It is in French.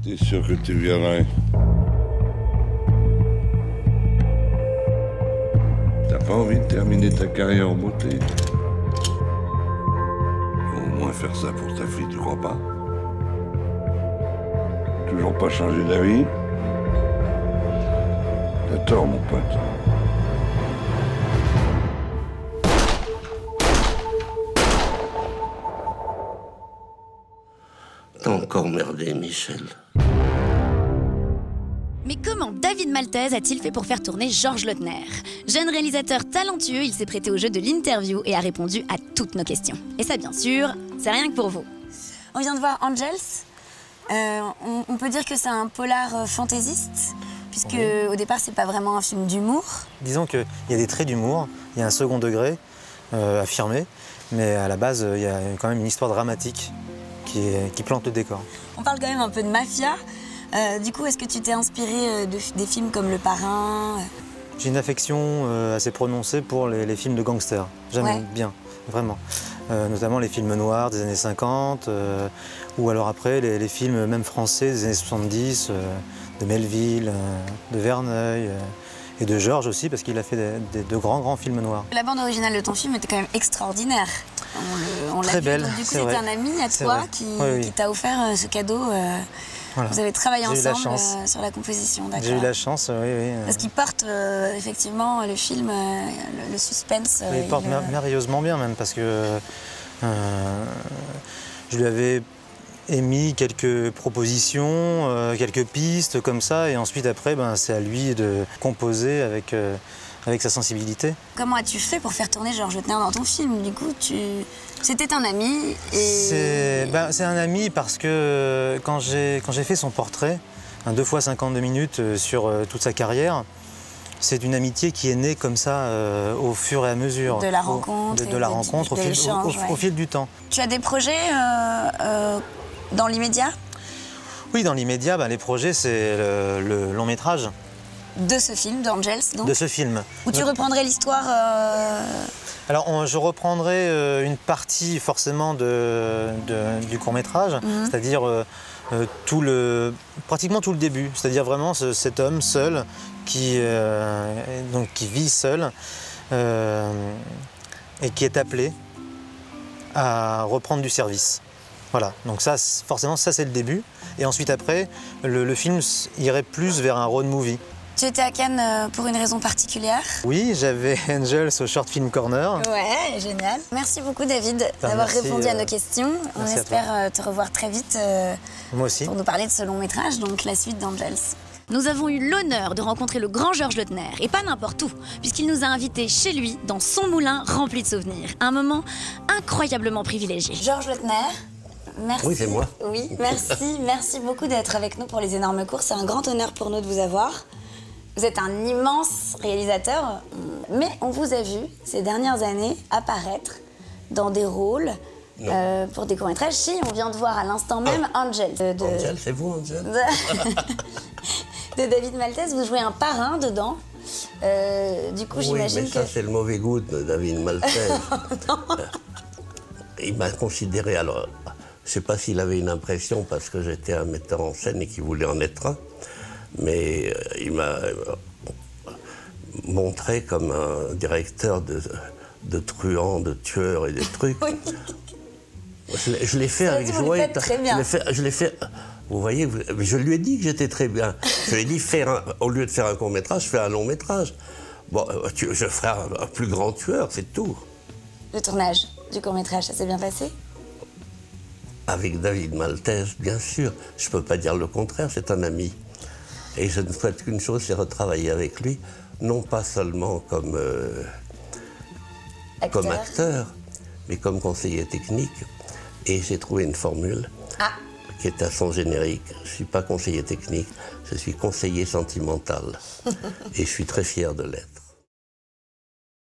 T'es sûr que tu viendrais? T'as pas envie de terminer ta carrière en beauté? Au moins faire ça pour ta fille, tu crois pas? Toujours pas changé d'avis? T'as tort, mon pote. T'as encore merdé, Michel. Mais comment David Maltese a-t-il fait pour faire tourner Georges Lautner? Jeune réalisateur talentueux, il s'est prêté au jeu de l'interview et a répondu à toutes nos questions. Et ça, bien sûr, c'est rien que pour vous. On vient de voir Angels. On peut dire que c'est un polar fantaisiste, puisque au départ, c'est pas vraiment un film d'humour. Disons qu'il y a des traits d'humour, il y a un second degré affirmé, mais à la base, il y a quand même une histoire dramatique qui plante le décor. On parle quand même un peu de mafia. Du coup, est-ce que tu t'es inspiré des films comme Le Parrain? J'ai une affection assez prononcée pour les films de gangsters. J'aime bien, vraiment. Notamment les films noirs des années 50, ou alors après les films même français des années 70, de Melville, de Verneuil, et de Georges aussi, parce qu'il a fait de grands films noirs. La bande originale de ton film était quand même extraordinaire. On l'a Très vu. belle, Donc, du coup, c'est vrai. c'était un ami à toi qui t'a offert ce cadeau. Voilà. Vous avez travaillé ensemble sur la composition, d'accord? J'ai eu la chance, oui. Parce qu'il porte effectivement le film, le suspense. Il porte merveilleusement bien même, parce que je lui avais émis quelques propositions, quelques pistes comme ça, et ensuite après, c'est à lui de composer avec sa sensibilité. Comment as-tu fait pour faire tourner Georges Lautner dans ton film? Du coup, c'était un ami et... C'est un ami parce que quand j'ai fait son portrait, 2 fois 52 minutes sur toute sa carrière, c'est une amitié qui est née comme ça au fur et à mesure. De la rencontre. Au fil du temps. Tu as des projets dans l'immédiat? Oui, dans l'immédiat, les projets, c'est le long métrage. De ce film, d'Angels, donc? De ce film. Où tu reprendrais l'histoire Alors, je reprendrai une partie forcément du court-métrage, c'est-à-dire pratiquement tout le début. C'est-à-dire vraiment cet homme seul qui vit seul et qui est appelé à reprendre du service. Voilà, donc ça, forcément, ça c'est le début. Et ensuite après, le film irait plus vers un road movie. Tu étais à Cannes pour une raison particulière? Oui, j'avais Angels au Short Film Corner. Ouais, génial. Merci beaucoup David d'avoir répondu à nos questions. On espère te revoir très vite Moi aussi. Pour nous parler de ce long métrage, donc la suite d'Angels. Nous avons eu l'honneur de rencontrer le grand Georges Lautner, et pas n'importe où, puisqu'il nous a invités chez lui, dans son moulin rempli de souvenirs. Un moment incroyablement privilégié. Georges Lautner, merci. Oui, c'est moi. Oui, merci beaucoup d'être avec nous pour Les Énormes Cours. C'est un grand honneur pour nous de vous avoir. Vous êtes un immense réalisateur, mais on vous a vu ces dernières années apparaître dans des rôles pour des courts-métrages. Si, on vient de voir à l'instant même Angels. Angels, c'est vous, Angels? De David Maltese, vous jouez un parrain dedans. Du coup, j'imagine que... ça, c'est le mauvais goût de David Maltese. Il m'a considéré, alors, je ne sais pas s'il avait une impression parce que j'étais un metteur en scène et qu'il voulait en être un, mais il m'a montré comme un directeur de truands, de tueurs et des trucs. Oui. Je l'ai fait avec joie. Très bien. Je l'ai fait. Vous voyez, je lui ai dit que j'étais très bien. Je lui ai dit, au lieu de faire un court-métrage, je fais un long-métrage. Bon, je ferai un plus grand tueur, c'est tout. Le tournage du court-métrage, ça s'est bien passé? Avec David Maltese, bien sûr. Je ne peux pas dire le contraire, c'est un ami. Et je ne souhaite qu'une chose, c'est retravailler avec lui, non pas seulement comme acteur, mais comme conseiller technique. Et j'ai trouvé une formule qui est à son générique. Je ne suis pas conseiller technique, je suis conseiller sentimental. Et je suis très fier de l'être.